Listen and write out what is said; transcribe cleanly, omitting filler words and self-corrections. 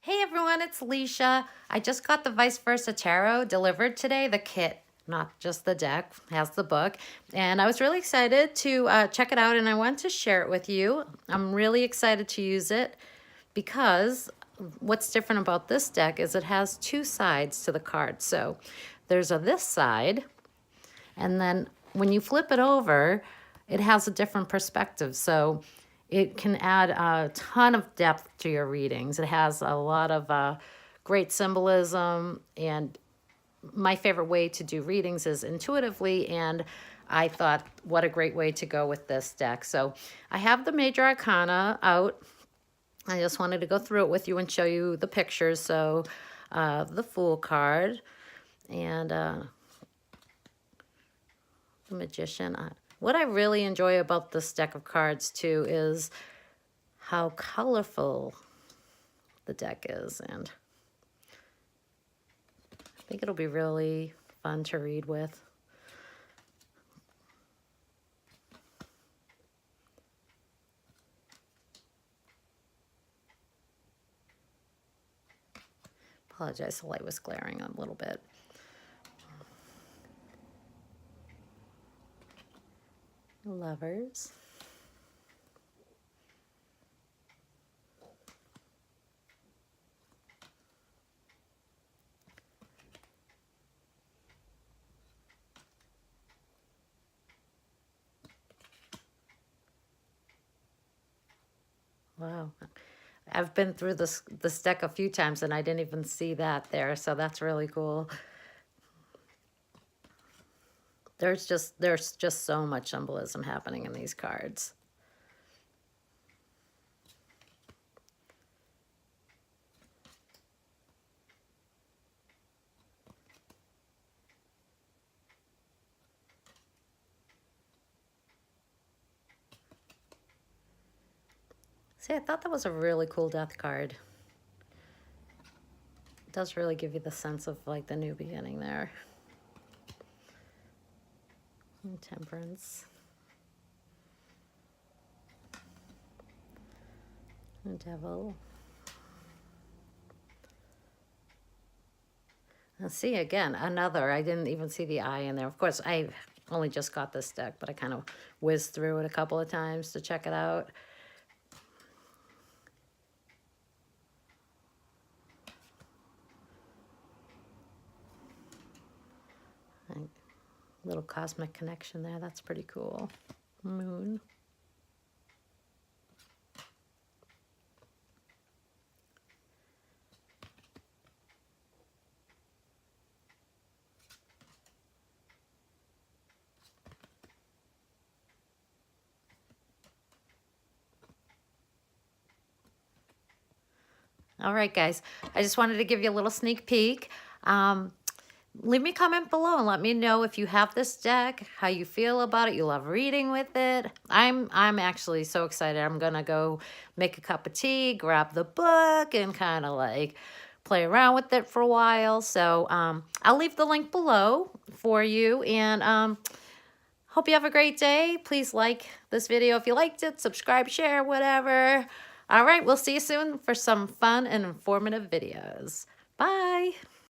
Hey everyone, it's Leisha. I just got the Vice Versa Tarot delivered today, the kit, not just the deck, has the book. And I was really excited to check it out and I want to share it with you. I'm really excited to use it because what's different about this deck is it has two sides to the card. So there's this side, and then when you flip it over, it has a different perspective. So it can add a ton of depth to your readings. It has a lot of great symbolism, and my favorite way to do readings is intuitively, and I thought what a great way to go with this deck. So I have the major arcana out. I just wanted to go through it with you and show you the pictures. So the Fool card and the Magician. What I really enjoy about this deck of cards too is how colorful the deck is, and I think it'll be really fun to read with. Apologize, the light was glaring a little bit. Lovers. Wow. I've been through this deck a few times and I didn't even see that there, so that's really cool. There's just so much symbolism happening in these cards. See, I thought that was a really cool death card. It does really give you the sense of like the new beginning there. And Temperance. And Devil. And see, again, another. I didn't even see the eye in there. Of course, I only just got this deck, but I kind of whizzed through it a couple of times to check it out. Little cosmic connection there. That's pretty cool. Moon. All right, guys. I just wanted to give you a little sneak peek. Leave me a comment below and let me know if you have this deck, how you feel about it. You love reading with it. I'm actually so excited. I'm gonna go make a cup of tea, grab the book, and kind of like play around with it for a while. So I'll leave the link below for you, and hope you have a great day. Please like this video if you liked it, subscribe, share, whatever. All right, we'll see you soon for some fun and informative videos. Bye.